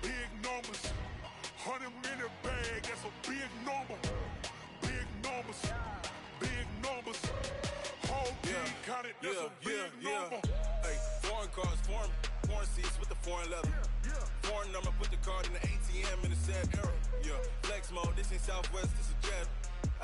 big numbers. 100 minute bag, that's a big number. Big numbers, big numbers. Whole team counted, that's a big number. Hey, foreign cars, foreign seats with the foreign leather. Foreign number, put the card in the ATM in the sad era. Yeah, flex mode, this ain't Southwest, this is jet.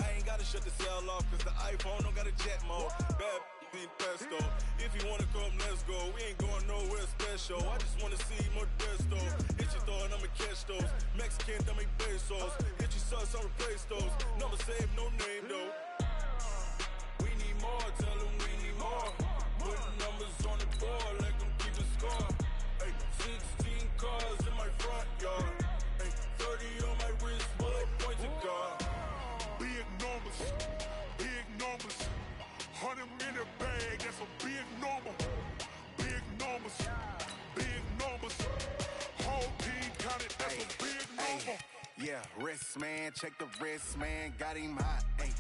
I ain't gotta shut the cell off, cause the iPhone don't got a jet mode. Bad need pesto. If you wanna come, let's go. We ain't going nowhere special. I just wanna see more Modesto. Hit your throw and I'ma catch those. Mexican, dummy pesos. Hit your sauce, I'll replace those. Number save, no name though. We need more, tell them we need more. Putting numbers on the board, let them keep a score. Hey, 16 cars in my front yard. Hey, 30 on my wrist, bullet point to God. Big numbers, big numbers. 100 minute bag, that's a big number. Big numbers, big numbers. Whole team counted, that's a big number. Yeah, wrist, man, check the wrist, man. Got him hot, ayy.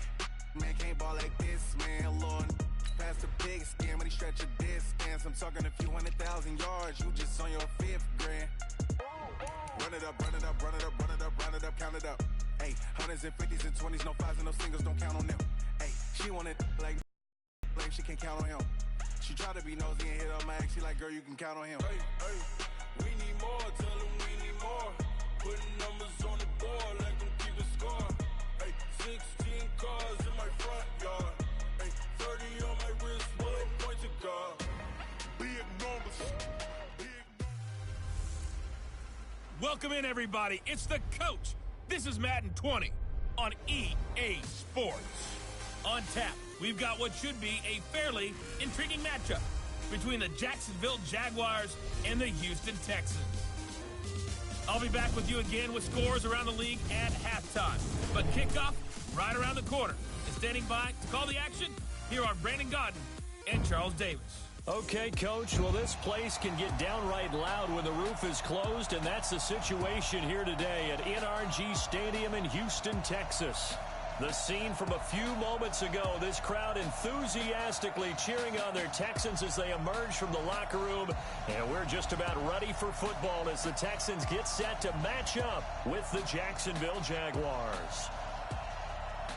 Man, can't ball like this, man. Lord, past the big skin when he stretch a distance. I'm talking a few 100,000 yards. You just on your 5th grand. Run it up, run it up, run it up, run it up, run it up, count it up. Ayy, hundreds and 50s and 20s, no 5s and no singles, don't count on them. Ayy, she want it like blame, she can't count on him. She try to be nosy and hit on my ex. She like, girl, you can count on him. Hey, we need more, tell them we need more. Putting numbers on the board, let them keep a score. Hey, 16 cars in my front yard. Hey, 30 on my wrist, bullet point to God. Big numbers, big. Welcome in, everybody. It's the coach. This is Madden 20 on EA Sports. On tap, we've got what should be a fairly intriguing matchup between the Jacksonville Jaguars and the Houston Texans. I'll be back with you again with scores around the league at halftime. But kickoff right around the corner. And standing by to call the action, here are Brandon Gaudin and Charles Davis. Okay, Coach. Well, this place can get downright loud when the roof is closed, and that's the situation here today at NRG Stadium in Houston, Texas. The scene from a few moments ago, this crowd enthusiastically cheering on their Texans as they emerge from the locker room. And we're just about ready for football as the Texans get set to match up with the Jacksonville Jaguars.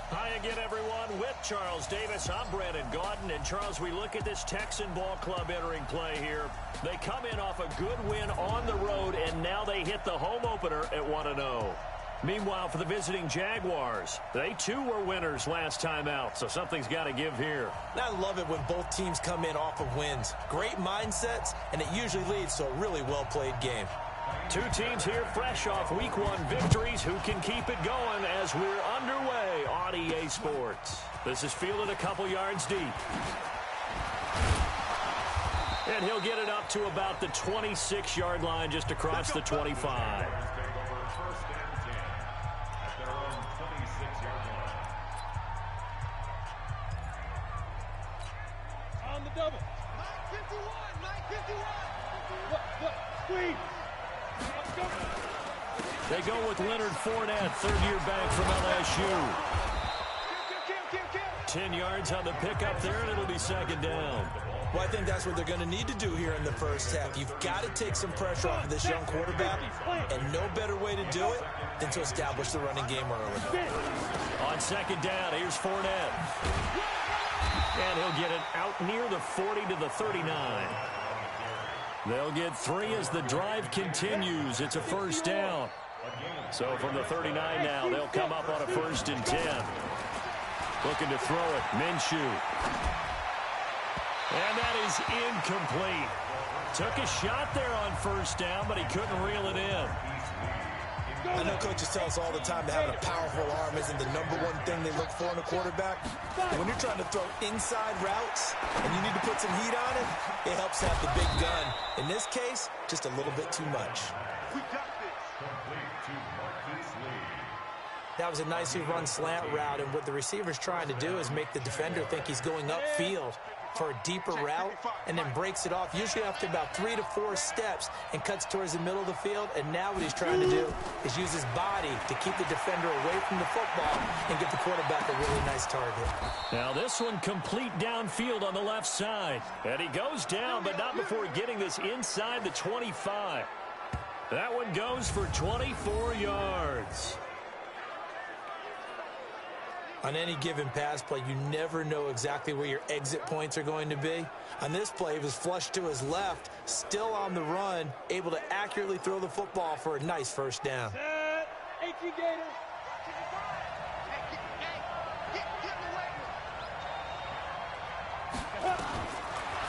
Hi again, everyone. With Charles Davis, I'm Brandon Gaudin. And, Charles, we look at this Texan ball club entering play here. They come in off a good win on the road, and now they hit the home opener at 1-0. Meanwhile, for the visiting Jaguars, they too were winners last time out, so something's got to give here. I love it when both teams come in off of wins. Great mindsets, and it usually leads to a really well-played game. Two teams here fresh off Week 1 victories. Who can keep it going as we're underway on EA Sports? This is fielded a couple yards deep. And he'll get it up to about the 26-yard line just across the 25. On the double. 951. Squeeze. They go with Leonard Fournette, third-year back from LSU. 10 yards on the pickup there, and it'll be second down. Well, I think that's what they're going to need to do here in the first half. You've got to take some pressure off of this young quarterback, and no better way to do it than to establish the running game early. On second down, here's Fournette. And he'll get it out near the 40 to the 39. They'll get 3 as the drive continues. It's a first down. So from the 39 now, they'll come up on a 1st and 10. Looking to throw it, Minshew. And that is incomplete. Took a shot there on first down, but he couldn't reel it in. I know coaches tell us all the time that having a powerful arm isn't the #1 thing they look for in a quarterback. But when you're trying to throw inside routes and you need to put some heat on it, it helps to have the big gun. In this case, just a little bit too much. That was a nicely run slant route, and what the receiver's trying to do is make the defender think he's going upfield for a deeper route, and then breaks it off, usually after about 3 to 4 steps, and cuts towards the middle of the field. And now what he's trying to do is use his body to keep the defender away from the football and get the quarterback a really nice target. Now this one complete downfield on the left side. And he goes down, but not before getting this inside the 25. That one goes for 24 yards. On any given pass play, you never know exactly where your exit points are going to be. On this play, he was flushed to his left, still on the run, able to accurately throw the football for a nice first down. Set. 18 Gators.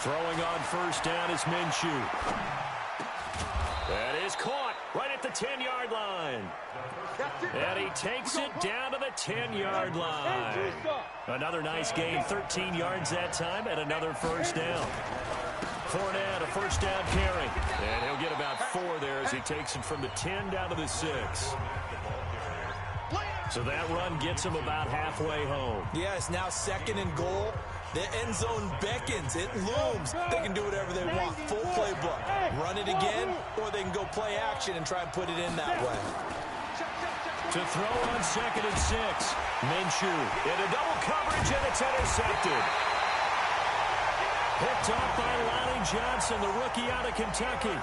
Throwing on first down is Minshew. That is caught right at the 10-yard line. And he takes it down to the 10-yard line. Another nice gain, 13 yards that time, and another first down. Fournette, a first down carry. And he'll get about 4 there as he takes it from the 10 down to the 6. So that run gets him about halfway home. Yeah, it's now 2nd and goal. The end zone beckons. It looms. They can do whatever they want. Full playbook. Run it again, or they can go play action and try and put it in that way. To throw on 2nd and 6. Minshew into double coverage, and it's intercepted. Picked off by Lonnie Johnson, the rookie out of Kentucky.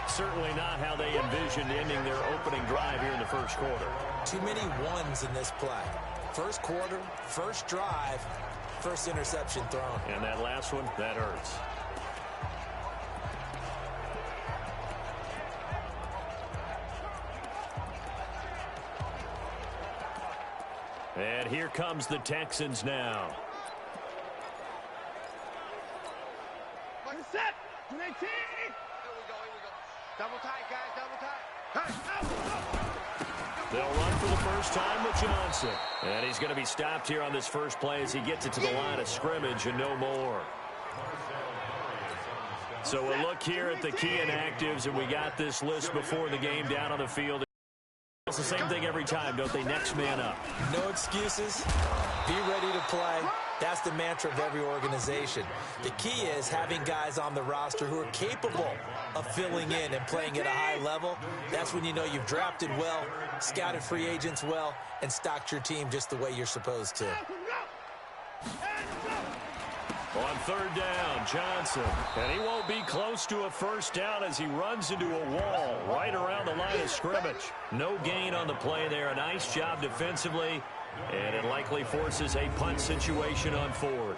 Certainly not how they envisioned ending their opening drive here in the first quarter. Too many ones in this play. First quarter, first drive, first interception thrown. And that last one, that hurts. And here comes the Texans now. Set. 19. Here we go. Double tight, guys. Double tight. They'll run for the first time with Johnson. And he's going to be stopped here on this first play as he gets it to the line of scrimmage and no more. So we'll look here at the key inactives, and we got this list before the game down on the field. It's the same thing every time, don't they? Next man up. No excuses. Be ready to play. That's the mantra of every organization. The key is having guys on the roster who are capable of filling in and playing at a high level. That's when you know you've drafted well, scouted free agents well, and stocked your team just the way you're supposed to. On third down, Johnson. And he won't be close to a first down as he runs into a wall right around the line of scrimmage. No gain on the play there. A nice job defensively. And it likely forces a punt situation on 4th.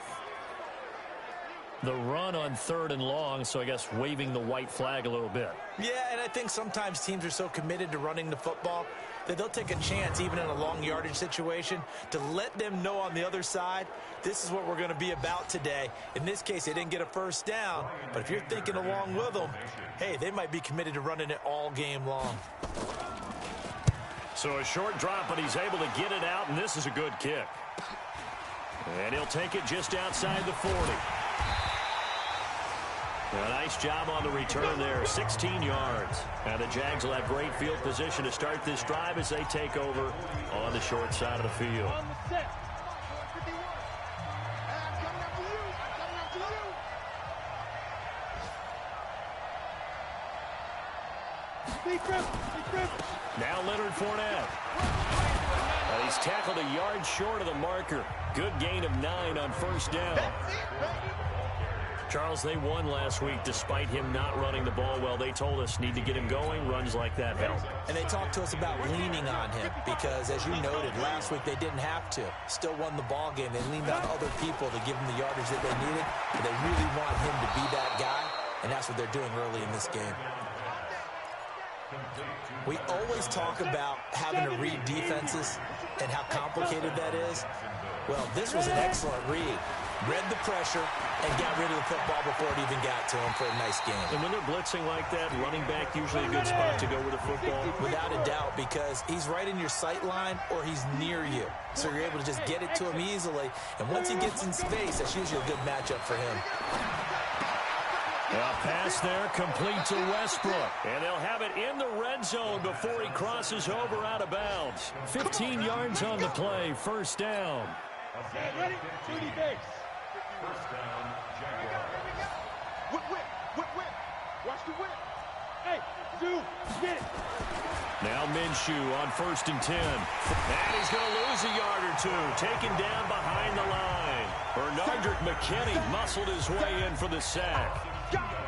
The run on 3rd and long, so I guess waving the white flag a little bit. Yeah, and I think sometimes teams are so committed to running the football that they'll take a chance, even in a long yardage situation, to let them know on the other side, this is what we're going to be about today. In this case, they didn't get a first down, but if you're thinking along with them, hey, they might be committed to running it all game long. So a short drop, but he's able to get it out, and this is a good kick. And he'll take it just outside the 40. A nice job on the return there, 16 yards. And the Jags will have great field position to start this drive as they take over on the short side of the field. On the set. Now Leonard Fournette. And he's tackled a yard short of the marker. Good gain of 9 on first down. Charles, they won last week despite him not running the ball well. They told us need to get him going. Runs like that help. And they talked to us about leaning on him because, as you noted, last week they didn't have to. Still won the ball game. They leaned on other people to give them the yardage that they needed. But they really want him to be that guy, and that's what they're doing early in this game. We always talk about having to read defenses and how complicated that is. Well, this was an excellent read. Read the pressure and got rid of the football before it even got to him for a nice game. And when they're blitzing like that, running back usually a good spot to go with the football. Without a doubt, because he's right in your sight line or he's near you. So you're able to just get it to him easily. And once he gets in space, that's usually a good matchup for him. A pass there complete to Westbrook. And they'll have it in the red zone before he crosses over out of bounds. 15 yards on the play, first down. Ready? 2D base. First down, Jaguars. Whip. Watch the whip. Hey, Zoo, get it. Now Minshew on 1st and 10. And he's going to lose a yard or two. Taken down behind the line. Bernardrick McKinney muscled his way in for the sack.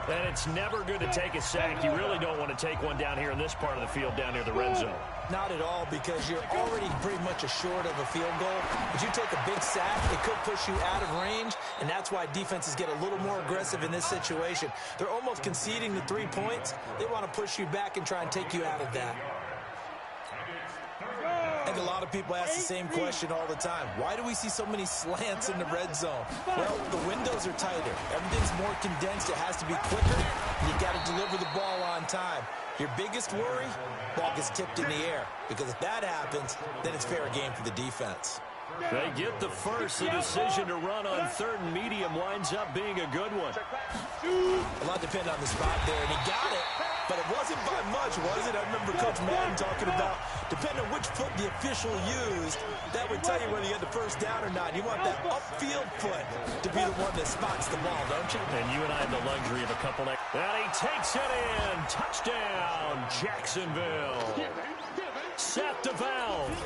And it's never good to take a sack. You really don't want to take one down here in this part of the field down near the red zone. Not at all, because you're already pretty much assured of a field goal. But you take a big sack, it could push you out of range, and that's why defenses get a little more aggressive in this situation. They're almost conceding the 3 points. They want to push you back and try and take you out of that. I think a lot of people ask the same question all the time. Why do we see so many slants in the red zone? Well, the windows are tighter. Everything's more condensed. It has to be quicker. And you got to deliver the ball on time. Your biggest worry, ball gets tipped in the air. Because if that happens, then it's fair game for the defense. They get the first. The decision to run on third and medium winds up being a good one. A lot depends on the spot there, and he got it. But it wasn't by much, was it? I remember Coach Madden talking about, depending on which foot the official used, that would tell you whether you had the first down or not. You want that upfield foot to be the one that spots the ball, don't you? And you and I have the luxury of a couple next. And he takes it in. Touchdown, Jacksonville. Seth DeValve,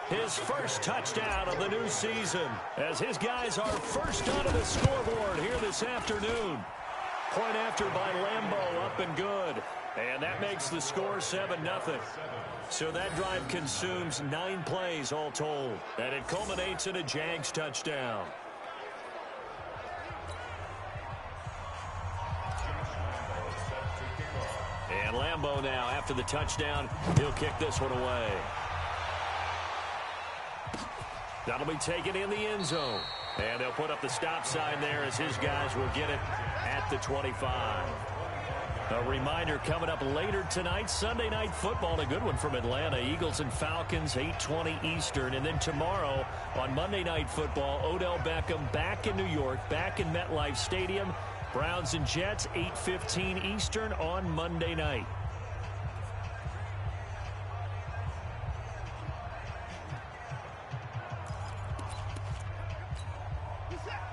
his first touchdown of the new season, as his guys are first onto the scoreboard here this afternoon. Point after by Lambeau, up and good. And that makes the score 7-0. So that drive consumes 9 plays all told. And it culminates in a Jags touchdown. And Lambeau now, after the touchdown, he'll kick this one away. That'll be taken in the end zone. And they'll put up the stop sign there as his guys will get it at the 25. A reminder coming up later tonight, Sunday Night Football, a good one from Atlanta. Eagles and Falcons, 8:20 Eastern. And then tomorrow on Monday Night Football, Odell Beckham back in New York, back in MetLife Stadium. Browns and Jets, 8:15 Eastern on Monday night.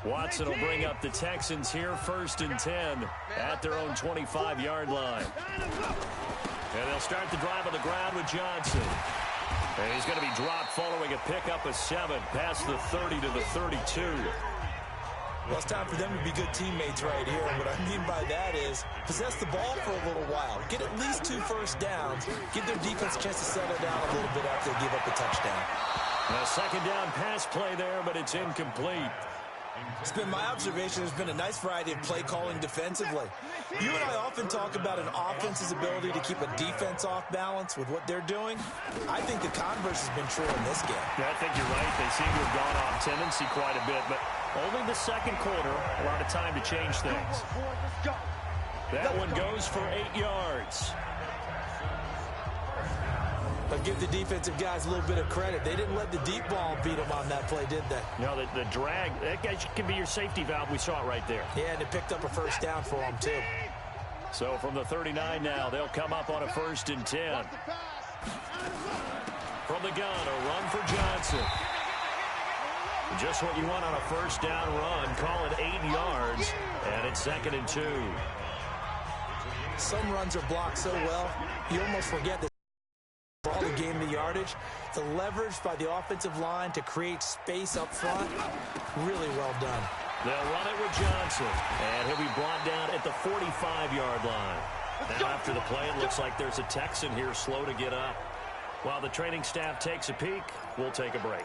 Watson will bring up the Texans here, 1st and 10 at their own 25-yard line. And they'll start the drive on the ground with Johnson. And he's going to be dropped following a pickup of 7 past the 30 to the 32. Well, it's time for them to be good teammates right here. And what I mean by that is possess the ball for a little while. Get at least 2 first downs. Give their defense a chance to settle down a little bit after they give up the touchdown. A second down pass play there, but it's incomplete. It's been my observation there's been a nice variety of play calling defensively. You and I often talk about an offense's ability to keep a defense off balance with what they're doing. I think the converse has been true in this game. Yeah, I think you're right. They seem to have gone off tendency quite a bit, but only the second quarter, a lot of time to change things. That one goes for 8 yards. But give the defensive guys a little bit of credit. They didn't let the deep ball beat them on that play, did they? No, the drag, that can be your safety valve. We saw it right there. Yeah, and it picked up a first down for them, too. So from the 39 now, they'll come up on a 1st and 10. From the gun, a run for Johnson. Just what you want on a first down run. Call it 8 yards, and it's 2nd and 2. Some runs are blocked so well, you almost forget that all the gain the yardage. The leverage by the offensive line to create space up front, really well done. They'll run it with Johnson, and he'll be brought down at the 45-yard line. Now after the play, it looks like there's a Texan here slow to get up. While the training staff takes a peek, we'll take a break.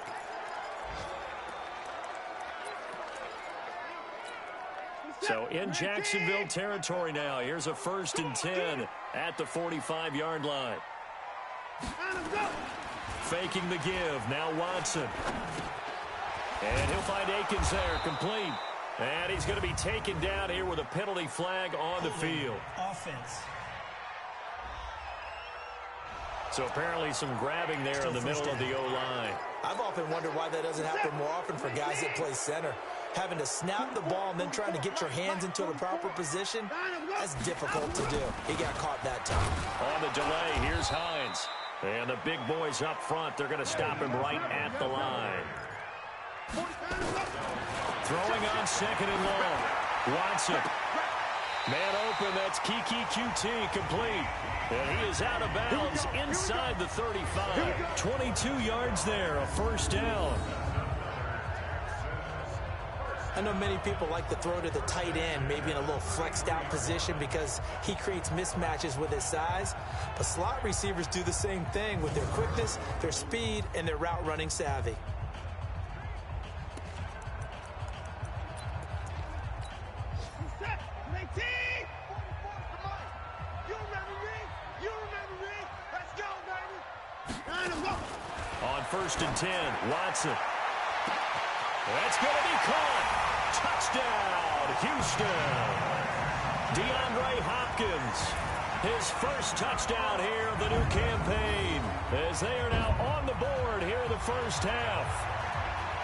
So in Jacksonville territory now, here's a 1st and 10 at the 45-yard line. Faking the give, now Watson. And he'll find Akins there, complete. And he's going to be taken down here with a penalty flag on the field. Offense. So apparently some grabbing there in the middle of the O-line. I've often wondered why that doesn't happen more often for guys that play center. Having to snap the ball and then trying to get your hands into the proper position, that's difficult to do. He got caught that time. On the delay, here's Hines. And the big boys up front, they're going to stop him right at the line. Throwing on 2nd and long. Watson. Man open, that's Kiki QT, complete. And he is out of bounds inside the 35. 22 yards there, a first down. I know many people like to throw to the tight end, maybe in a little flexed out position because he creates mismatches with his size. But slot receivers do the same thing with their quickness, their speed, and their route running savvy. On 1st and 10, Watson. That's going to be caught. Touchdown, Houston. DeAndre Hopkins, his first touchdown here of the new campaign, as they are now on the board here in the first half.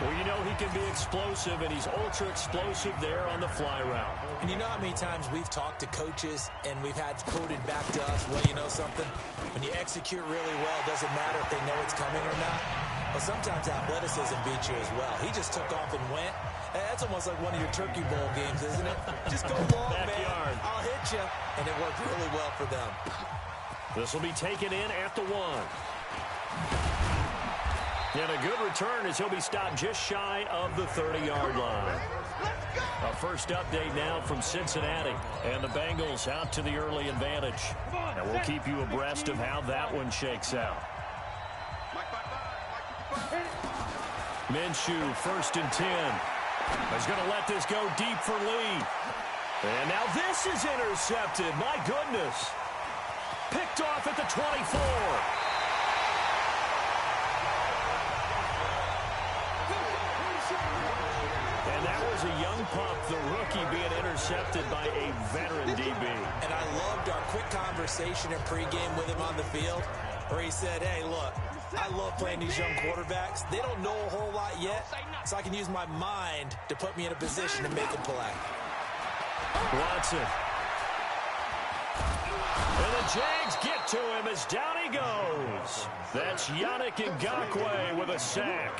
Well, you know he can be explosive, and he's ultra explosive there on the fly route. And you know how many times we've talked to coaches and we've had quoted back to us, well, you know something? When you execute really well, it doesn't matter if they know it's coming or not. Well, sometimes athleticism beats you as well. He just took off and went. That's almost like one of your Turkey Bowl games, isn't it? Just go long, man. I'll hit you. And it worked really well for them. This will be taken in at the 1. And a good return as he'll be stopped just shy of the 30-yard line. A first update now from Cincinnati. And the Bengals out to the early advantage. And we'll keep you abreast of how that one shakes out. Minshew, 1st and 10. He's going to let this go deep for Lee. And now this is intercepted. My goodness. Picked off at the 24. And that was a young pup, the rookie, being intercepted by a veteran DB. And I loved our quick conversation in pregame with him on the field where he said, hey, look, I love playing these young quarterbacks. They don't know a whole lot yet, so I can use my mind to put me in a position to make a play. Watson. And the Jags get to him as down he goes. That's Yannick Ngakoue with a sack.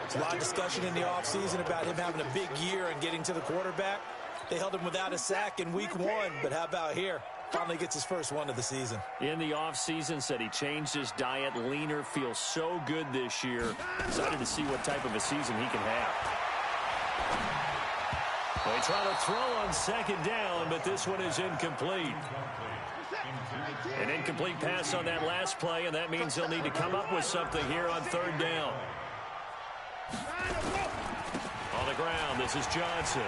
There's a lot of discussion in the offseason about him having a big year and getting to the quarterback. They held him without a sack in week 1, but how about here? Finally gets his first one of the season. In the offseason, said he changed his diet, leaner, feels so good this year. Excited to see what type of a season he can have. They try to throw on 2nd down, but this one is incomplete. An incomplete pass on that last play, and that means they'll need to come up with something here on 3rd down. On the ground, this is Johnson.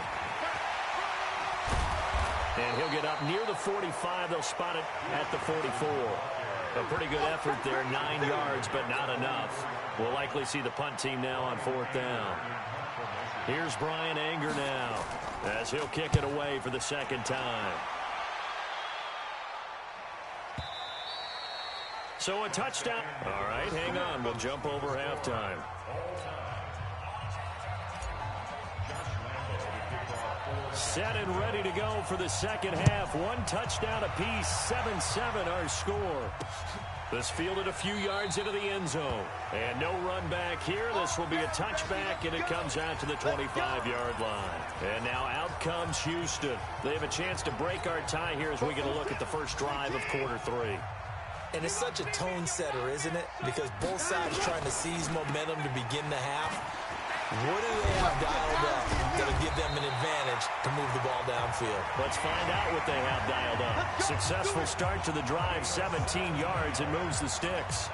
And he'll get up near the 45. They'll spot it at the 44. A pretty good effort there, 9 yards, but not enough. We'll likely see the punt team now on 4th down. Here's Brian Anger now, as he'll kick it away for the 2nd time. So a touchdown. All right, hang on. We'll jump over halftime. Set and ready to go for the 2nd half. 1 touchdown apiece, 7-7 our score. This fielded a few yards into the end zone. And no run back here. This will be a touchback, and it comes out to the 25-yard line. And now out comes Houston. They have a chance to break our tie here as we get a look at the first drive of quarter 3. And it's such a tone setter, isn't it? Because both sides trying to seize momentum to begin the half. What do they have dialed up that'll give them an advantage to move the ball downfield? Let's find out what they have dialed up. Successful start to the drive, 17 yards, and moves the sticks.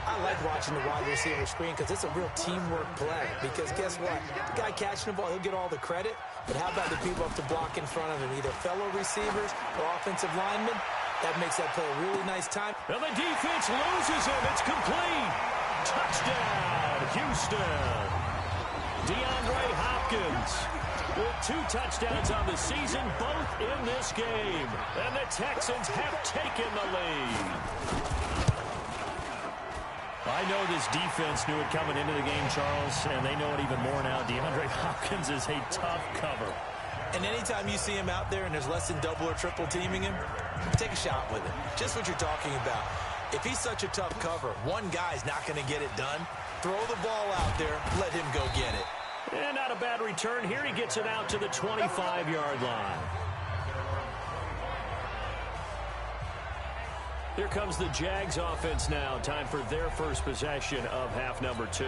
I like watching the wide receiver screen because it's a real teamwork play. Because guess what? The guy catching the ball, he'll get all the credit. But how about the people up to block in front of him, either fellow receivers or offensive linemen? That makes that play a really nice time. And the defense loses him. It's complete. Touchdown, Houston. DeAndre Hopkins with 2 touchdowns on the season, both in this game. And the Texans have taken the lead. I know this defense knew it coming into the game, Charles, and they know it even more now. DeAndre Hopkins is a tough cover. And anytime you see him out there and there's less than double or triple teaming him, take a shot with him. Just what you're talking about. If he's such a tough cover, one guy's not going to get it done. Throw the ball out there. Let him go get it. And not a bad return here. He gets it out to the 25-yard line. Here comes the Jags offense now. Time for their first possession of half number 2.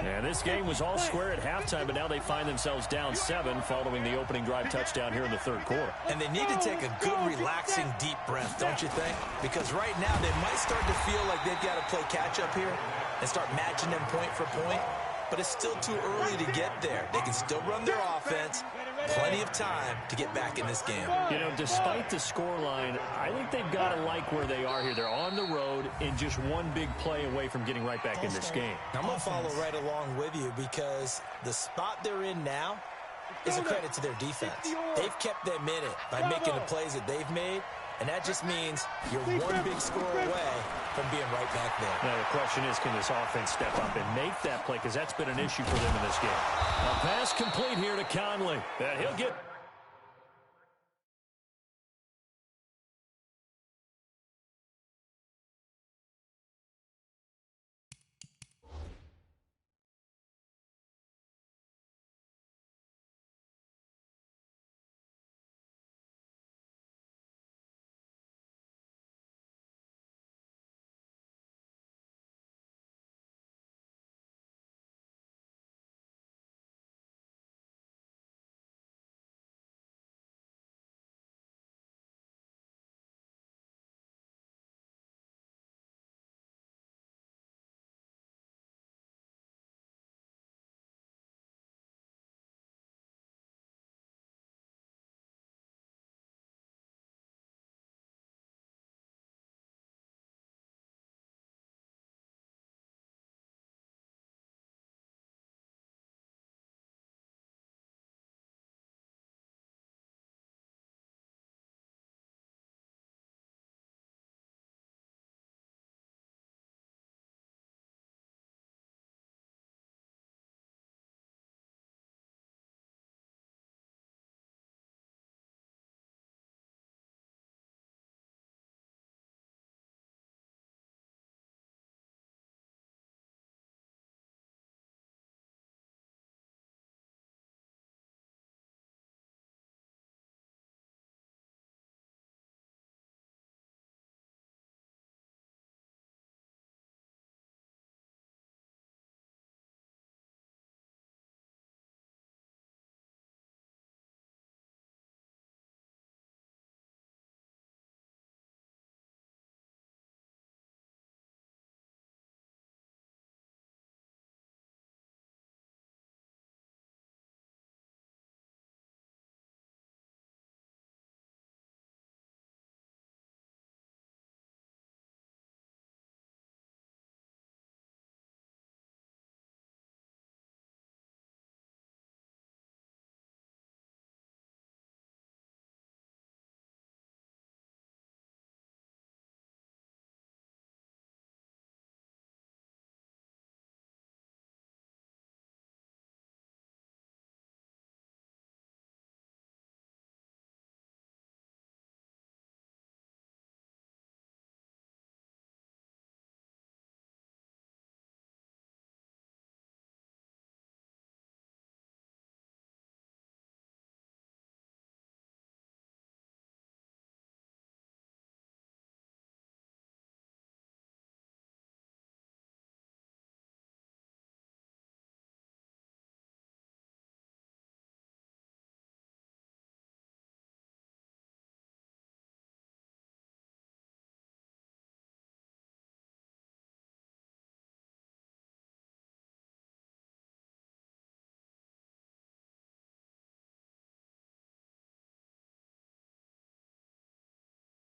And this game was all square at halftime, but now they find themselves down 7 following the opening drive touchdown here in the third quarter. And they need to take a good, relaxing, deep breath, don't you think? Because right now they might start to feel like they've got to play catch-up here and start matching them point for point. But it's still too early to get there. They can still run their offense. Plenty of time to get back in this game. You know, despite the scoreline, I think they've got to like where they are here. They're on the road and just one big play away from getting right back in this game. I'm going to follow right along with you because the spot they're in now is a credit to their defense. They've kept them in it by making the plays that they've made, and that just means you're one big score away from being right back there. Now, the question is, can this offense step up and make that play? Because that's been an issue for them in this game. A pass complete here to Conley. And he'll get...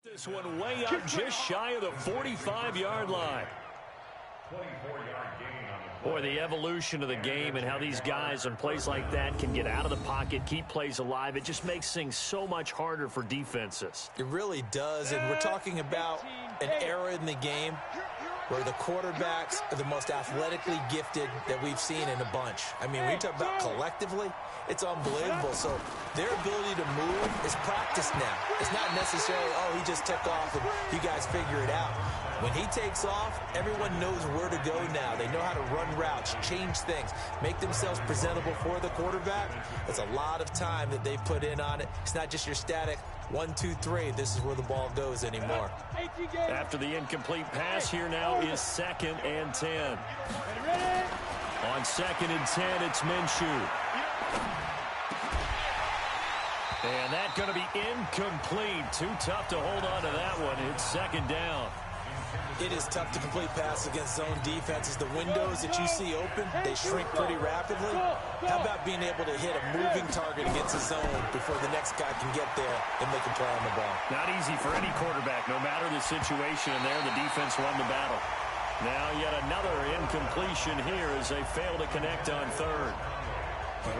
This one way up just shy of the 45-yard line. Boy, the evolution of the game and how these guys on plays like that can get out of the pocket, keep plays alive, it just makes things so much harder for defenses. It really does, and we're talking about an era in the game where the quarterbacks are the most athletically gifted that we've seen in a bunch. I mean, when you talk about collectively, it's unbelievable. So their ability to move is practiced now. It's not necessarily, oh, he just took off and you guys figure it out. When he takes off, everyone knows where to go now. They know how to run routes, change things, make themselves presentable for the quarterback. It's a lot of time that they put in on it. It's not just your static 1, 2, 3. This is where the ball goes anymore. After the incomplete pass, here now is 2nd and 10. On 2nd and 10, it's Minshew. And that's going to be incomplete. Too tough to hold on to that one. It's 2nd down. It is tough to complete passes against zone defenses. The windows that you see open, they shrink pretty rapidly. How about being able to hit a moving target against a zone before the next guy can get there and make a play on the ball? Not easy for any quarterback, no matter the situation. And there, the defense won the battle. Now yet another incompletion here as they fail to connect on 3rd.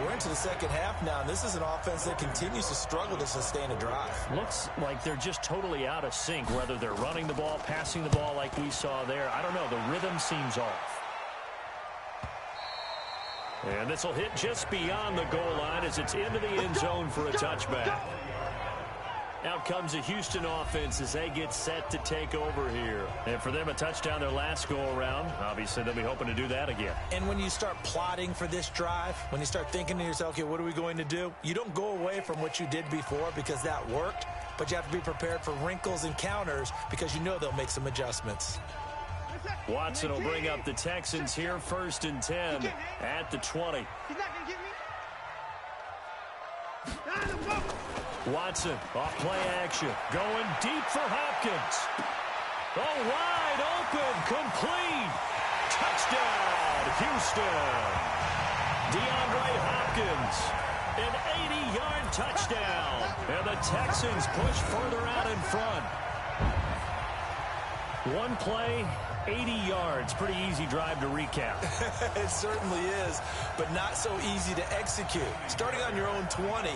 We're into the second half now, and this is an offense that continues to struggle to sustain a drive. Looks like they're just totally out of sync, whether they're running the ball, passing the ball like we saw there. I don't know. The rhythm seems off. And this will hit just beyond the goal line as it's into the end zone for a touchback. Out comes the Houston offense as they get set to take over here. And for them, a touchdown their last go-around. Obviously, they'll be hoping to do that again. And when you start plotting for this drive, when you start thinking to yourself, okay, what are we going to do? You don't go away from what you did before because that worked, but you have to be prepared for wrinkles and counters because you know they'll make some adjustments. Watson will bring up the Texans here, 1st and 10 at the 20. He's not going to get me. Watson, off play action, going deep for Hopkins. Oh, wide open, complete. Touchdown, Houston. DeAndre Hopkins, an 80-yard touchdown. And the Texans push further out in front. One play, 80 yards. Pretty easy drive to recap. It certainly is, but not so easy to execute. Starting on your own 20,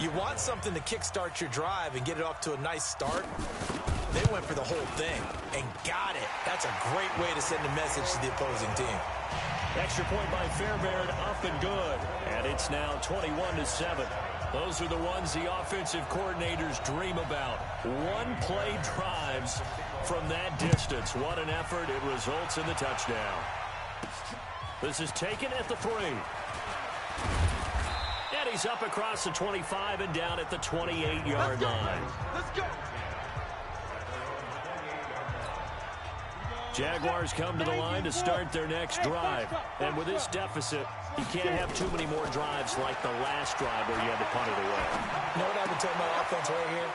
you want something to kickstart your drive and get it off to a nice start. They went for the whole thing and got it. That's a great way to send a message to the opposing team. Extra point by Fairbairn, up and good. And it's now 21-7. Those are the ones the offensive coordinators dream about. One-play drives from that distance. What an effort. It results in the touchdown. This is taken at the 3. And he's up across the 25 and down at the 28-yard line. Let's go. Jaguars come to the line to start their next drive. And with this deficit, you can't have too many more drives like the last drive where you had to punt it away. You know what I would tell my offense right here?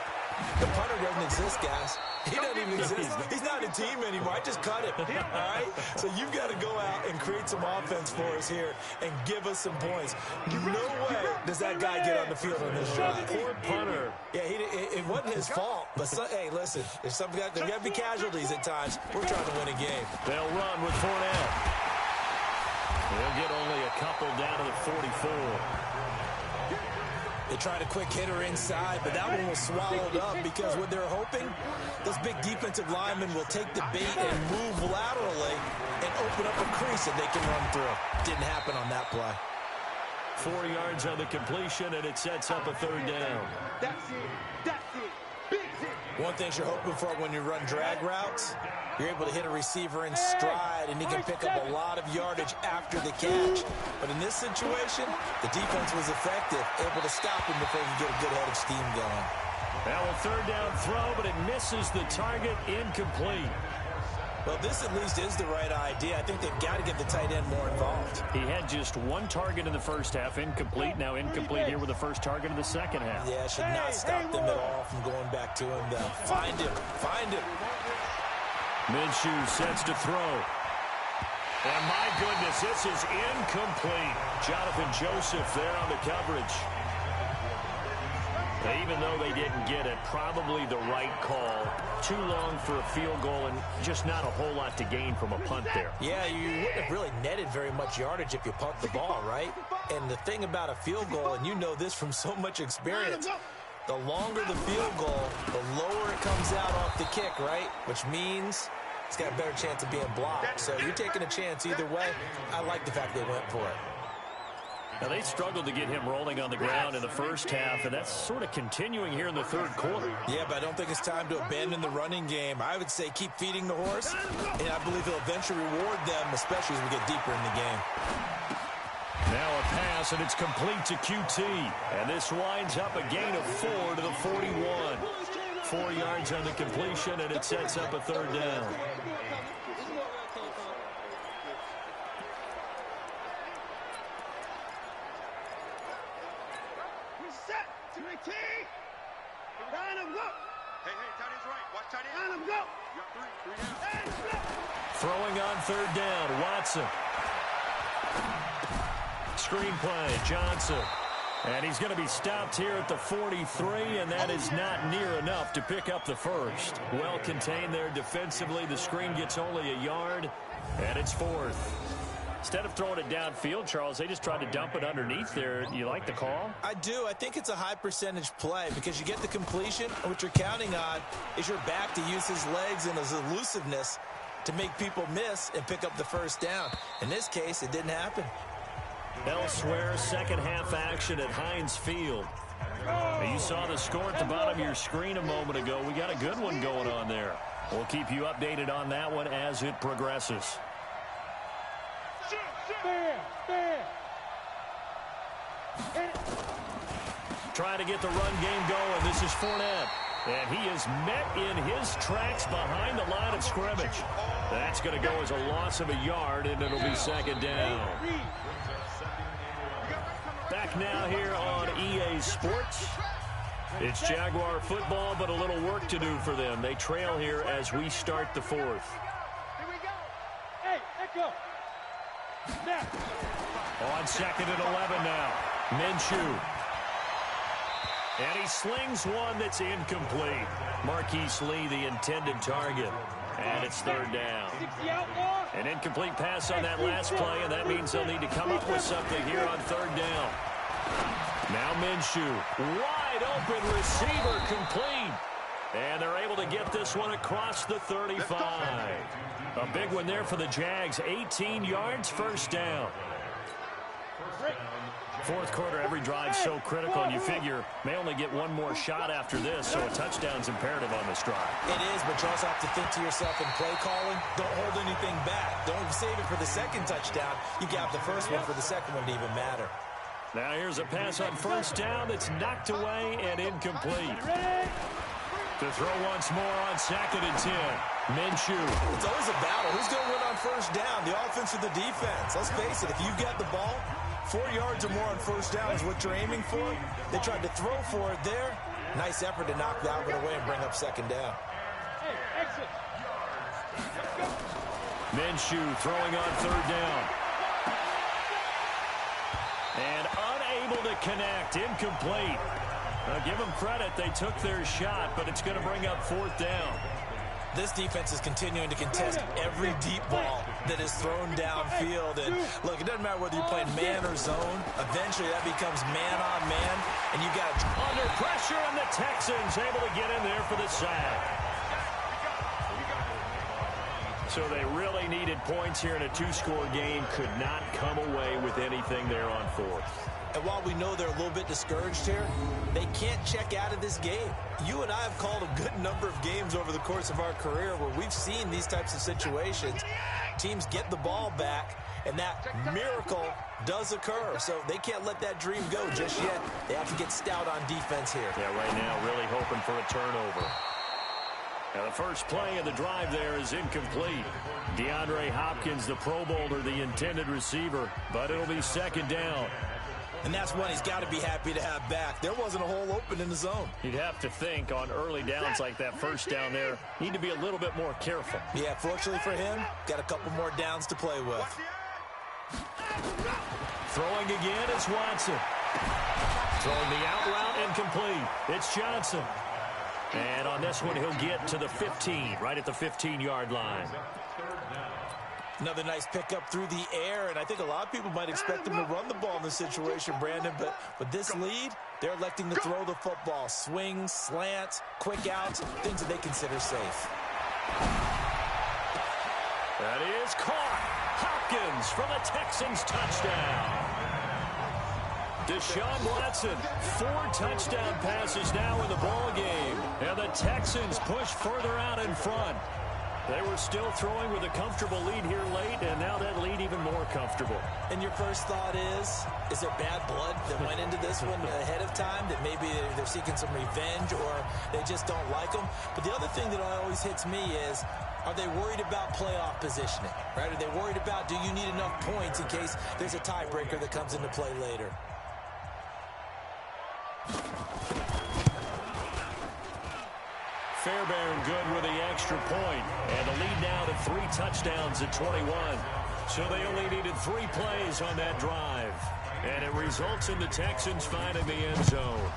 The punter doesn't exist, guys. He doesn't even exist. He's not a team anymore. I just cut him. All right? So you've got to go out and create some offense for us here and give us some points. No way does that guy get on the field on this drive. Poor punter. Yeah, it wasn't his fault. But, hey, listen, there's got to be casualties at times. We're trying to win a game. They'll run with Fournette. They'll get only a couple down to the 44. They tried a quick hitter inside, but that one was swallowed up because what they're hoping, those big defensive linemen will take the bait and move laterally and open up a crease that they can run through. Didn't happen on that play. 4 yards on the completion, and it sets up a 3rd down. That's it. That's it. Big hit. One thing you're hoping for when you run drag routes, you're able to hit a receiver in stride, and he can pick up a lot of yardage after the catch. But in this situation, the defense was effective, able to stop him before he could get a good head of steam going. Now a 3rd down throw, but it misses the target, incomplete. Well, this at least is the right idea. I think they've got to get the tight end more involved. He had just one target in the first half, incomplete. Now incomplete here with the first target of the second half. Yeah, should not stop them at all from going back to him, though. Find him. Find him. Minshew sets to throw. And my goodness, this is incomplete. Jonathan Joseph there on the coverage. Even though they didn't get it, probably the right call. Too long for a field goal and just not a whole lot to gain from a punt there. Yeah, you wouldn't have really netted very much yardage if you punt the ball, right? And the thing about a field goal, and you know this from so much experience, the longer the field goal, the lower it comes out off the kick, right? Which means it's got a better chance of being blocked. So you're taking a chance either way. I like the fact they went for it. Now, they struggled to get him rolling on the ground in the first half, and that's sort of continuing here in the third quarter. Yeah, but I don't think it's time to abandon the running game. I would say keep feeding the horse, and I believe he'll eventually reward them, especially as we get deeper in the game. Now a pass, and it's complete to QT. And this winds up a gain of 4 to the 41. 4 yards on the completion, and it sets up a 3rd down. Throwing on 3rd down, Watson. Screen play, Johnson. And he's going to be stopped here at the 43, and that is not near enough to pick up the first. Well contained there defensively. The screen gets only a yard, and it's 4th. Instead of throwing it downfield, Charles, they just tried to dump it underneath there. You like the call? I do. I think it's a high percentage play because you get the completion, and what you're counting on is your back to use his legs and his elusiveness to make people miss and pick up the first down. In this case, it didn't happen. Elsewhere, second half action at Heinz Field. Now, you saw the score at the bottom of your screen a moment ago. We got a good one going on there. We'll keep you updated on that one as it progresses. Trying to get the run game going. This is Fournette. And he is met in his tracks behind the line of scrimmage. That's going to go as a loss of a yard, and it'll be 2nd down. Back now here on EA Sports. It's Jaguar football, but a little work to do for them. They trail here as we start the 4th. Here we go. Hey, let go. Snap. On 2nd and 11 now. Minshew. And he slings one that's incomplete. Marquise Lee, the intended target. And it's 3rd down. An incomplete pass on that last play, and that means they'll need to come up with something here on 3rd down. Now Minshew. Wide open receiver complete. And they're able to get this one across the 35. A big one there for the Jags. 18 yards, 1st down. 4th quarter, every drive so critical, and you figure may only get one more shot after this, so a touchdown's imperative on this drive. It is, but you also have to think to yourself in play calling, don't hold anything back. Don't save it for the 2nd touchdown. You got the first one for the 2nd one to even matter. Now here's a pass on 1st down that's knocked away and incomplete. To throw once more on 2nd and 10. Minshew. It's always a battle. Who's going to win on 1st down, the offense or the defense? Let's face it, if you've got the ball, 4 yards or more on 1st down is what you're aiming for. They tried to throw for it there. Nice effort to knock that one away and bring up 2nd down. Hey, exit. Minshew throwing on 3rd down. And unable to connect. Incomplete. Now give them credit. They took their shot, but it's going to bring up 4th down. This defense is continuing to contest every deep ball that is thrown downfield. And look, it doesn't matter whether you're playing man or zone. Eventually that becomes man on man, and you got under pressure, and the Texans able to get in there for the sack. So they really needed points here in a 2-score game. Could not come away with anything there on 4th. And while we know they're a little bit discouraged here, they can't check out of this game. You and I have called a good number of games over the course of our career where we've seen these types of situations. Teams get the ball back, and that miracle does occur. So they can't let that dream go just yet. They have to get stout on defense here. Yeah, right now really hoping for a turnover. Now the first play of the drive there is incomplete. DeAndre Hopkins, the Pro Bowler, the intended receiver, but it'll be 2nd down. And that's one he's got to be happy to have back. There wasn't a hole open in the zone. You'd have to think on early downs like that 1st down there, need to be a little bit more careful. Yeah, fortunately for him, got a couple more downs to play with. Throwing again is Watson. Throwing the out route incomplete. It's Johnson. And on this one, he'll get to the 15, right at the 15-yard line. Another nice pickup through the air, and I think a lot of people might expect him to run the ball in this situation, Brandon, but with this lead, they're electing to throw the football. Swings, slants, quick outs, things that they consider safe. That is caught. Hopkins for the Texans touchdown. Deshaun Watson, 4 touchdown passes now in the ball game, and the Texans push further out in front. They were still throwing with a comfortable lead here late, and now that lead even more comfortable. And your first thought is there bad blood that went into this one ahead of time, that maybe they're seeking some revenge or they just don't like them? But the other thing that always hits me is, are they worried about playoff positioning, right? Are they worried about, do you need enough points in case there's a tiebreaker that comes into play later? Fairbairn good with the extra point, and the lead now to 3 touchdowns at 21. So they only needed 3 plays on that drive, and it results in the Texans finding the end zone.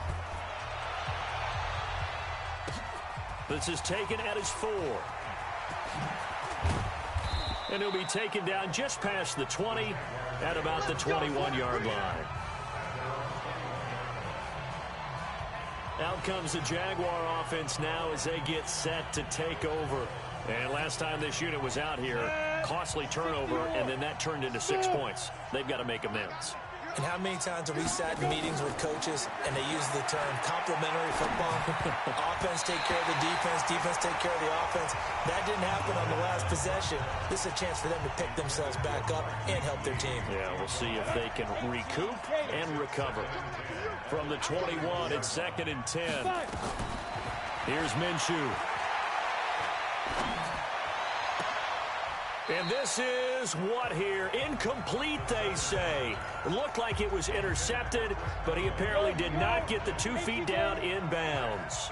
This is taken at his 4. And he'll be taken down just past the 20 at about the 21-yard line. Out comes the Jaguar offense now as they get set to take over. And last time this unit was out here, costly turnover, and then that turned into 6 points. They've got to make amends. And how many times have we sat in meetings with coaches and they use the term complementary football? Offense take care of the defense, defense take care of the offense. That didn't happen on the last possession. This is a chance for them to pick themselves back up and help their team. Yeah, we'll see if they can recoup and recover. From the 21, it's 2nd and 10. Here's Minshew. And this is what here? Incomplete, they say. It looked like it was intercepted, but he apparently did not get the 2 feet down inbounds.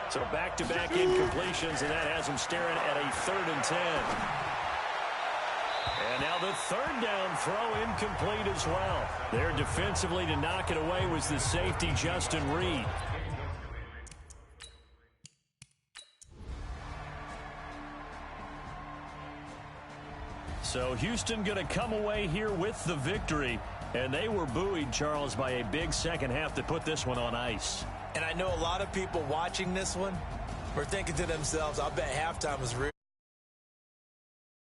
So back-to-back incompletions, and that has him staring at a 3rd and 10. And now the 3rd down throw incomplete as well. There defensively to knock it away was the safety, Justin Reed. So Houston going to come away here with the victory. And they were buoyed, Charles, by a big second half that put this one on ice. And I know a lot of people watching this one were thinking to themselves, I'll bet halftime was real.